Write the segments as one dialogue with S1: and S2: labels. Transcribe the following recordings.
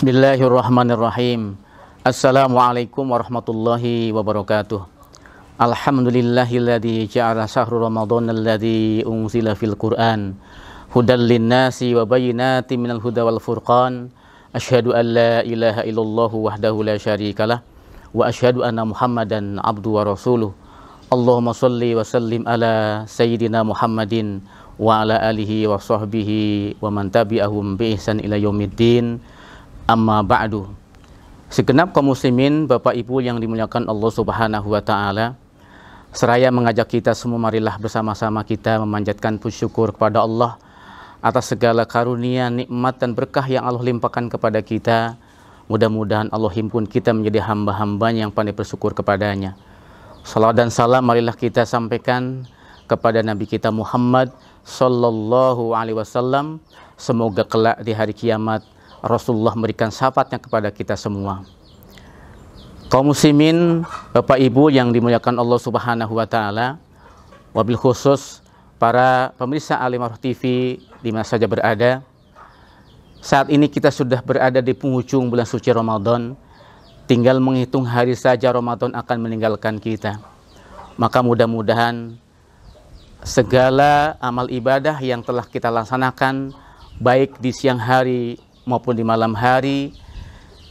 S1: Bismillahirrahmanirrahim. Assalamualaikum warahmatullahi wabarakatuh. Alhamdulillahilladzi ja'ala syahrul ramadhan alladzi unzila fil Qur'an hudal linnasi wa bayyinatin minal huda wal furqan. Asyhadu an la ilaha illallah wahdahu la syarikalah wa asyhadu anna Muhammadan abduhu wa rasuluh. Allahumma shalli wa sallim ala sayyidina Muhammadin wa ala alihi wa sahbihi wa man tabi'ahum bi ihsan ila yaumiddin. Amma ba'du. Segenap kaum muslimin, Bapak Ibu yang dimuliakan Allah Subhanahu wa taala, seraya mengajak kita semua, marilah bersama-sama kita memanjatkan puji syukur kepada Allah atas segala karunia, nikmat dan berkah yang Allah limpahkan kepada kita. Mudah-mudahan Allah himpun kita menjadi hamba-hambanya yang pandai bersyukur kepadanya. Salawat dan salam marilah kita sampaikan kepada Nabi kita Muhammad sallallahu alaihi wasallam. Semoga kelak di hari kiamat Rasulullah memberikan syafaatnya kepada kita semua. Kaum muslimin, Bapak Ibu yang dimuliakan Allah Subhanahu wa taala, wabil khusus para pemirsa Alimah TV di mana saja berada. Saat ini kita sudah berada di penghujung bulan suci Ramadan. Tinggal menghitung hari saja Ramadan akan meninggalkan kita. Maka mudah-mudahan segala amal ibadah yang telah kita laksanakan, baik di siang hari maupun di malam hari,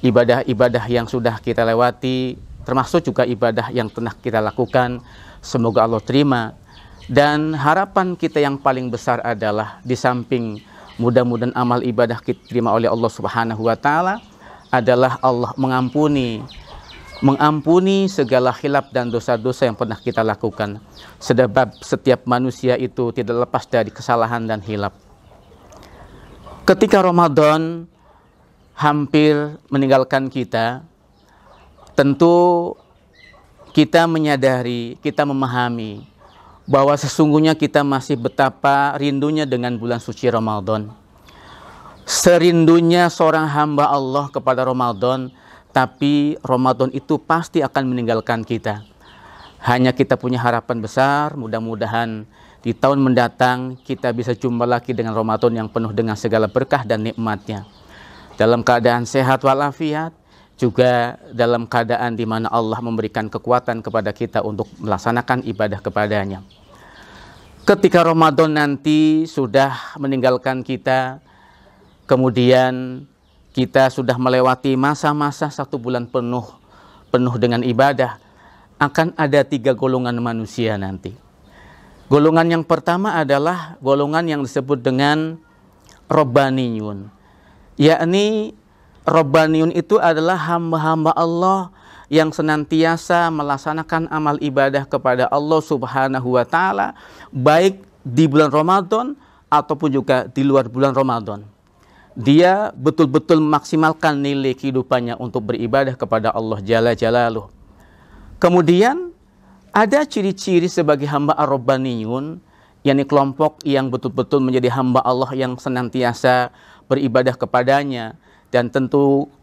S1: ibadah-ibadah yang sudah kita lewati, termasuk juga ibadah yang telah kita lakukan, semoga Allah terima. Dan harapan kita yang paling besar adalah di samping mudah-mudahan amal ibadah kita terima oleh Allah Subhanahu wa taala, adalah Allah mengampuni segala khilaf dan dosa-dosa yang pernah kita lakukan. Sebab setiap manusia itu tidak lepas dari kesalahan dan khilaf. Ketika Ramadan hampir meninggalkan kita, tentu kita menyadari, kita memahami bahwa sesungguhnya kita masih betapa rindunya dengan bulan suci Ramadan. Serindunya seorang hamba Allah kepada Ramadan, tapi Ramadan itu pasti akan meninggalkan kita. Hanya kita punya harapan besar, mudah-mudahan di tahun mendatang kita bisa jumpa lagi dengan Ramadan yang penuh dengan segala berkah dan nikmatnya. Dalam keadaan sehat walafiat, juga dalam keadaan di mana Allah memberikan kekuatan kepada kita untuk melaksanakan ibadah kepadanya. Ketika Ramadan nanti sudah meninggalkan kita, kemudian kita sudah melewati masa-masa 1 bulan penuh dengan ibadah, akan ada 3 golongan manusia nanti. Golongan yang pertama adalah golongan yang disebut dengan Robbaniyun. Yakni Robbaniyun itu adalah hamba-hamba Allah yang senantiasa melaksanakan amal ibadah kepada Allah Subhanahu wa taala, baik di bulan Ramadan ataupun juga di luar bulan Ramadan. Dia betul-betul memaksimalkan nilai kehidupannya untuk beribadah kepada Allah Jalla Jalaluh. Kemudian ada ciri-ciri sebagai hamba Ar-Robbaniyun, yakni kelompok yang betul-betul menjadi hamba Allah yang senantiasa beribadah kepadanya. Dan tentu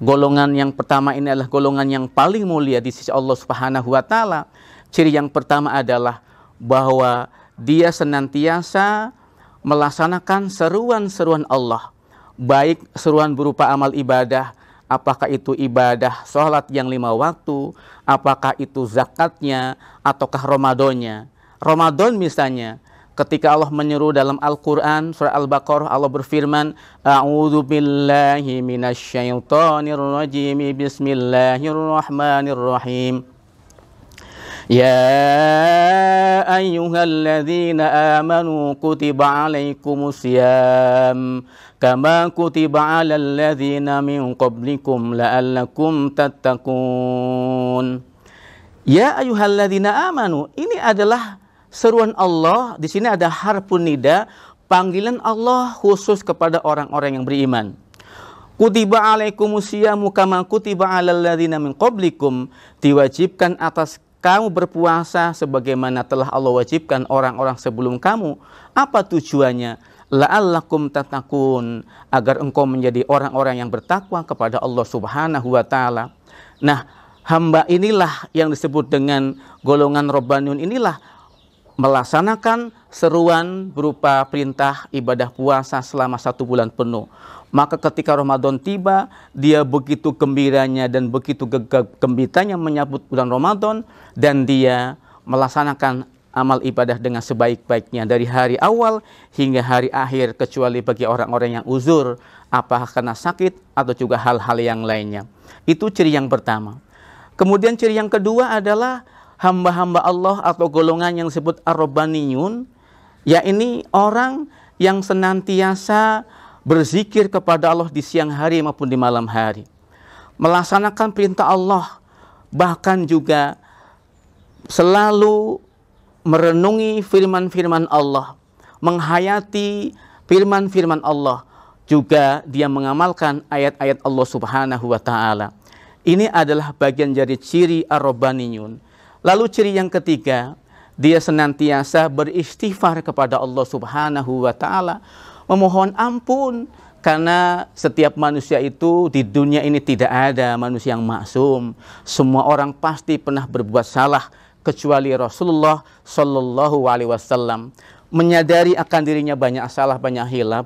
S1: golongan yang pertama ini adalah golongan yang paling mulia di sisi Allah Subhanahu wa taala. Ciri yang pertama adalah bahwa dia senantiasa melaksanakan seruan-seruan Allah, baik seruan berupa amal ibadah, apakah itu ibadah sholat yang 5 waktu, apakah itu zakatnya, ataukah Ramadannya. Ramadan misalnya, ketika Allah menyeru dalam Al-Quran, surah Al-Baqarah, Allah berfirman, A'udzu billahi minasyaitonir rajim, bismillahirrahmanirrahim. Ya ayyuhalladzina amanu kutiba alaikumus syiyam kama kutiba alal ladzina min qablikum la'allakum tattaqun. Ya ayyuhalladzina amanu, ini adalah seruan Allah. Di sini ada harfun nida, panggilan Allah khusus kepada orang-orang yang beriman. Kutiba alaikumus syiyamu kama kutiba alal ladzina min qablikum, diwajibkan atas kamu berpuasa sebagaimana telah Allah wajibkan orang-orang sebelum kamu. Apa tujuannya? La'allakum tattaqun, agar engkau menjadi orang-orang yang bertakwa kepada Allah Subhanahu wa taala. Nah, hamba inilah yang disebut dengan golongan Robbaniyun, inilah melaksanakan seruan berupa perintah ibadah puasa selama 1 bulan penuh, Maka ketika Ramadan tiba, dia begitu gembiranya dan begitu gembitanya menyambut bulan Ramadan, dan dia melaksanakan amal ibadah dengan sebaik-baiknya dari hari awal hingga hari akhir, kecuali bagi orang-orang yang uzur, apakah karena sakit atau juga hal-hal yang lainnya. Itu ciri yang pertama. Kemudian ciri yang kedua adalah hamba-hamba Allah atau golongan yang disebut ar-rabbaniyun, yakni orang yang senantiasa berzikir kepada Allah di siang hari maupun di malam hari, melaksanakan perintah Allah, bahkan juga selalu merenungi firman-firman Allah, menghayati firman-firman Allah, juga dia mengamalkan ayat-ayat Allah Subhanahu wa taala. Ini adalah bagian dari ciri ar-rabbaniyun. Lalu ciri yang ketiga, dia senantiasa beristighfar kepada Allah Subhanahu wa taala, memohon ampun, karena setiap manusia itu di dunia ini tidak ada manusia yang maksum. Semua orang pasti pernah berbuat salah, kecuali Rasulullah Shallallahu Alaihi Wasallam menyadari akan dirinya banyak salah, banyak hilaf,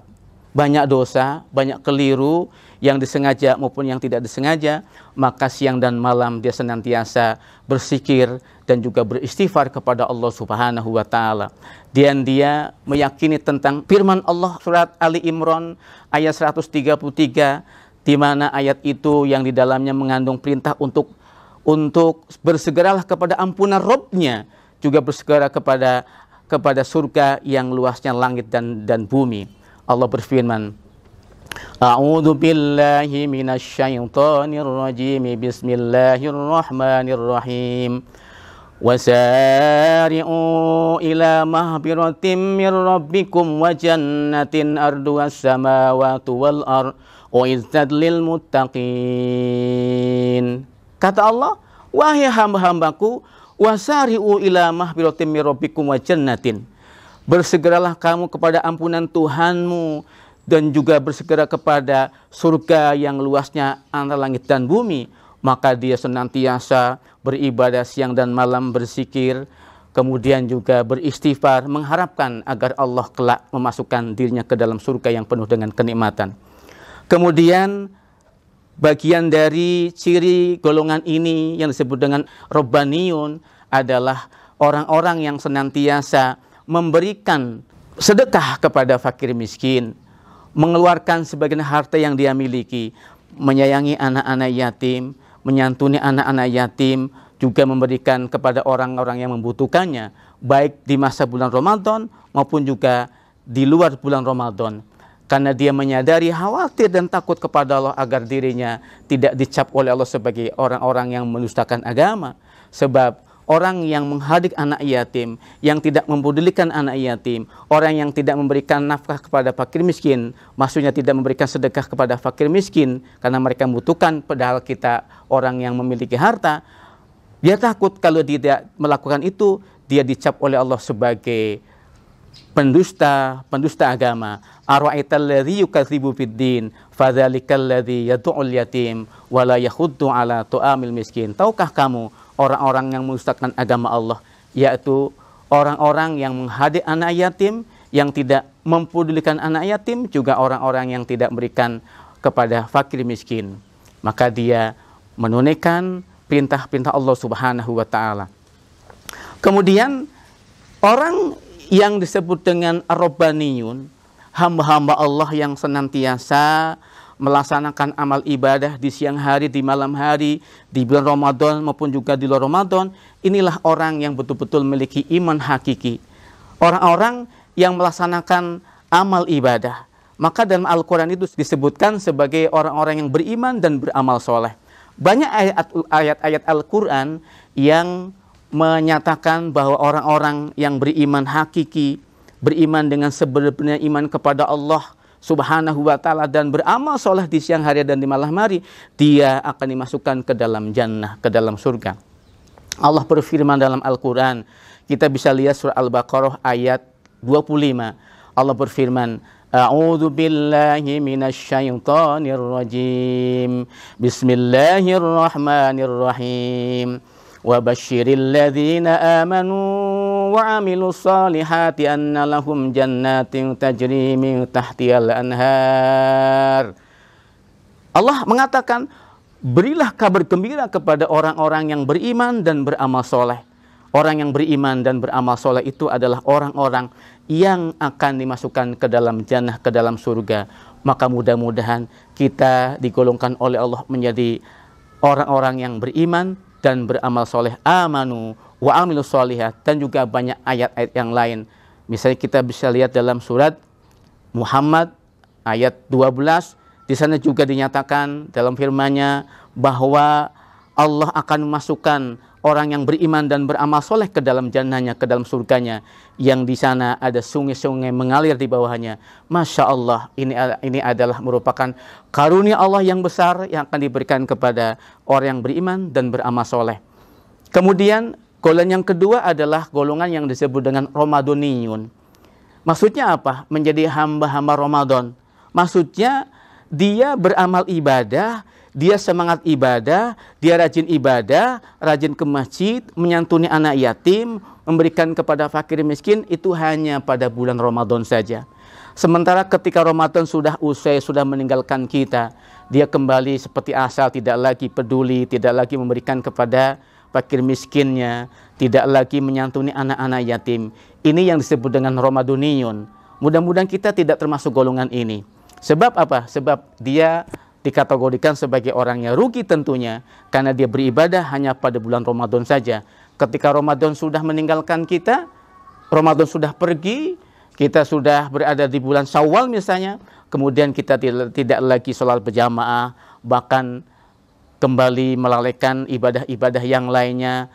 S1: banyak dosa, banyak keliru yang disengaja maupun yang tidak disengaja. Maka siang dan malam dia senantiasa berzikir dan juga beristighfar kepada Allah Subhanahu wa taala. Dan dia meyakini tentang firman Allah surat Ali Imran ayat 133, di mana ayat itu yang di dalamnya mengandung perintah untuk bersegeralah kepada ampunan Rabb-nya, juga bersegera kepada surga yang luasnya langit dan bumi. Allah berfirman, A'udzu billahi minasyaitonir rajim. Bismillahirrahmanirrahim. Wasari'u ila mahfiratin mir rabbikum wa jannatin arduhas samawati wal ardh u'iddat lil muttaqin. Kata Allah, wahai hamba-hambaku, wasari'u ila mahfiratin mir rabbikum wa jannatin. Bersegeralah kamu kepada ampunan Tuhanmu dan juga bersegera kepada surga yang luasnya antara langit dan bumi. Maka dia senantiasa beribadah siang dan malam, berzikir, kemudian juga beristighfar, mengharapkan agar Allah kelak memasukkan dirinya ke dalam surga yang penuh dengan kenikmatan. Kemudian bagian dari ciri golongan ini yang disebut dengan Rabbaniyun adalah orang-orang yang senantiasa memberikan sedekah kepada fakir miskin, mengeluarkan sebagian harta yang dia miliki, menyayangi anak-anak yatim, menyantuni anak-anak yatim, juga memberikan kepada orang-orang yang membutuhkannya, baik di masa bulan Ramadan maupun juga di luar bulan Ramadan. Karena dia menyadari, khawatir dan takut kepada Allah agar dirinya tidak dicap oleh Allah sebagai orang-orang yang mendustakan agama. Sebab orang yang menghadik anak yatim, yang tidak mempedulikan anak yatim, orang yang tidak memberikan nafkah kepada fakir miskin, maksudnya tidak memberikan sedekah kepada fakir miskin karena mereka membutuhkan, padahal kita orang yang memiliki harta, dia takut kalau tidak melakukan itu, dia dicap oleh Allah sebagai pendusta agama. Ara'aital ladzi yukadzibu fiddin fadzalikal ladzi yad'ul yatim wa la yahuddu ala tu'amil miskin. Tahukah kamu orang-orang yang mendustakan agama Allah, yaitu orang-orang yang menghadik anak yatim, yang tidak mempedulikan anak yatim, juga orang-orang yang tidak memberikan kepada fakir miskin. Maka dia menunaikan perintah-perintah Allah Subhanahu wa taala. Kemudian orang yang disebut dengan ar-rabbaniyun, hamba-hamba Allah yang senantiasa melaksanakan amal ibadah di siang hari, di malam hari, di bulan Ramadan maupun juga di luar Ramadan. Inilah orang yang betul-betul memiliki iman hakiki, orang-orang yang melaksanakan amal ibadah. Maka dalam Al-Quran itu disebutkan sebagai orang-orang yang beriman dan beramal soleh. Banyak ayat-ayat Al-Quran yang menyatakan bahwa orang-orang yang beriman hakiki, beriman dengan sebenar-benarnya iman kepada Allah Subhanahu wa ta'ala dan beramal soleh di siang hari dan di malam hari, dia akan dimasukkan ke dalam jannah, ke dalam surga. Allah berfirman dalam Al-Quran, kita bisa lihat surah Al-Baqarah ayat 25. Allah berfirman, A'udzu billahi minasyaitonir rajim. Bismillahirrahmanirrahim. Wa basyiril ladzina amanu wa amilus solihati anna lahum jannatin tajri min tahtiyal anhar. Allah mengatakan, berilah kabar gembira kepada orang-orang yang beriman dan beramal soleh. Orang yang beriman dan beramal soleh itu adalah orang-orang yang akan dimasukkan ke dalam jannah, ke dalam surga. Maka mudah-mudahan kita digolongkan oleh Allah menjadi orang-orang yang beriman dan beramal soleh. Amanu wa amilus solihat. Dan juga banyak ayat-ayat yang lain. Misalnya kita bisa lihat dalam surat Muhammad ayat 12. Di sana juga dinyatakan dalam firman-Nya bahwa Allah akan memasukkan orang yang beriman dan beramal soleh ke dalam jannahnya, ke dalam surganya, yang di sana ada sungai-sungai mengalir di bawahnya. Masya Allah, ini adalah merupakan karunia Allah yang besar yang akan diberikan kepada orang yang beriman dan beramal soleh. Kemudian golongan yang kedua adalah golongan yang disebut dengan Ramadaniyun. Maksudnya apa? Menjadi hamba-hamba Ramadan. Maksudnya dia beramal ibadah, dia semangat ibadah, dia rajin ibadah, rajin ke masjid, menyantuni anak yatim, memberikan kepada fakir miskin, itu hanya pada bulan Ramadan saja. Sementara ketika Ramadan sudah usai, sudah meninggalkan kita, dia kembali seperti asal, tidak lagi peduli, tidak lagi memberikan kepada fakir miskinnya, tidak lagi menyantuni anak-anak yatim. Ini yang disebut dengan Ramadaniyun. Mudah-mudahan kita tidak termasuk golongan ini. Sebab apa? Sebab dia dikategorikan sebagai orang yang rugi tentunya, karena dia beribadah hanya pada bulan Ramadan saja. Ketika Ramadan sudah meninggalkan kita, Ramadan sudah pergi, kita sudah berada di bulan Syawal misalnya, kemudian kita tidak lagi sholat berjamaah, bahkan kembali melalaikan ibadah-ibadah yang lainnya.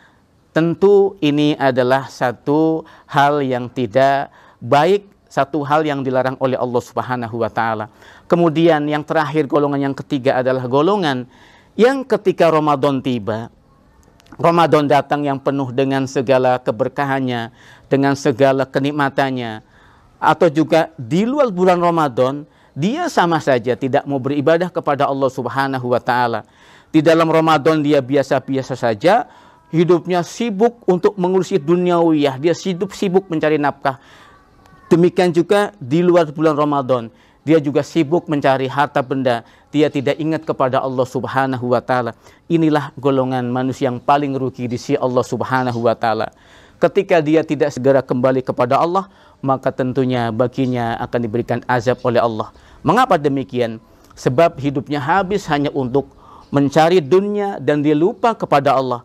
S1: Tentu ini adalah satu hal yang tidak baik, satu hal yang dilarang oleh Allah Subhanahu wa Ta'ala. Kemudian yang terakhir, golongan yang ketiga adalah golongan yang ketika Ramadan tiba, Ramadan datang yang penuh dengan segala keberkahannya, dengan segala kenikmatannya, atau juga di luar bulan Ramadan, dia sama saja tidak mau beribadah kepada Allah Subhanahu wa Ta'ala. Di dalam Ramadan dia biasa-biasa saja, hidupnya sibuk untuk mengurusi duniawiyah, dia sibuk mencari nafkah. Demikian juga di luar bulan Ramadan, dia juga sibuk mencari harta benda, dia tidak ingat kepada Allah Subhanahu wa Ta'ala. Inilah golongan manusia yang paling rugi di sisi Allah Subhanahu wa Ta'ala. Ketika dia tidak segera kembali kepada Allah, maka tentunya baginya akan diberikan azab oleh Allah. Mengapa demikian? Sebab hidupnya habis hanya untuk mencari dunia dan dia lupa kepada Allah.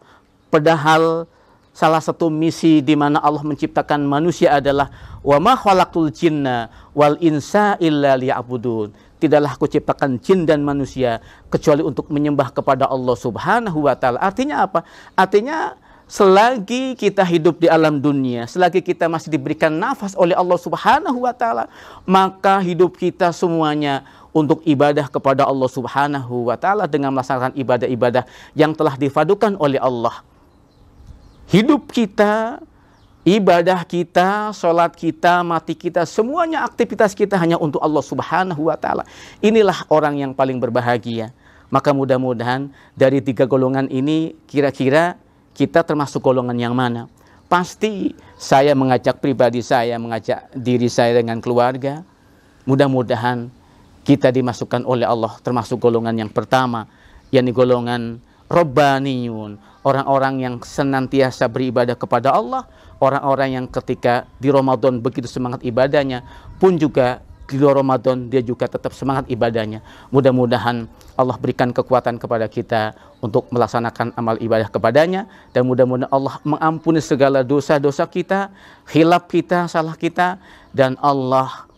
S1: Padahal salah satu misi di mana Allah menciptakan manusia adalah wa ma khalaqtul jinna wal insa illa liya'budun. Tidaklah aku ciptakan jin dan manusia kecuali untuk menyembah kepada Allah Subhanahu wa Ta'ala. Artinya apa? Artinya selagi kita hidup di alam dunia, selagi kita masih diberikan nafas oleh Allah Subhanahu wa Ta'ala, maka hidup kita semuanya untuk ibadah kepada Allah Subhanahu wa Ta'ala dengan melaksanakan ibadah-ibadah yang telah difadukan oleh Allah. Hidup kita, ibadah kita, sholat kita, mati kita, semuanya aktivitas kita hanya untuk Allah Subhanahu wa Ta'ala. Inilah orang yang paling berbahagia. Maka mudah-mudahan dari tiga golongan ini, kira-kira kita termasuk golongan yang mana? Pasti saya mengajak pribadi saya, mengajak diri saya dengan keluarga. Mudah-mudahan kita dimasukkan oleh Allah termasuk golongan yang pertama, yakni golongan Rabbaniyun, orang-orang yang senantiasa beribadah kepada Allah, orang-orang yang ketika di Ramadan begitu semangat ibadahnya, pun juga di luar Ramadan dia juga tetap semangat ibadahnya. Mudah-mudahan Allah berikan kekuatan kepada kita untuk melaksanakan amal ibadah kepadanya, dan mudah-mudahan Allah mengampuni segala dosa-dosa kita, khilaf kita, salah kita, dan Allah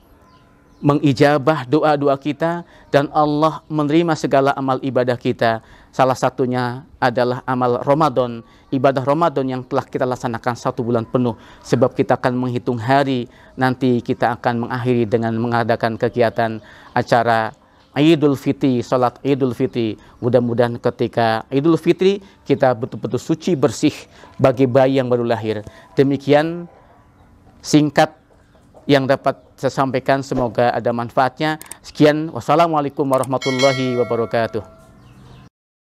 S1: mengijabah doa-doa kita, dan Allah menerima segala amal ibadah kita. Salah satunya adalah amal Ramadan, ibadah Ramadan yang telah kita laksanakan 1 bulan penuh. Sebab kita akan menghitung hari, nanti kita akan mengakhiri dengan mengadakan kegiatan acara Idul Fitri, salat Idul Fitri. Mudah-mudahan ketika Idul Fitri kita betul-betul suci bersih bagi bayi yang baru lahir. Demikian singkat yang dapat saya sampaikan, semoga ada manfaatnya. Sekian, wassalamualaikum warahmatullahi wabarakatuh.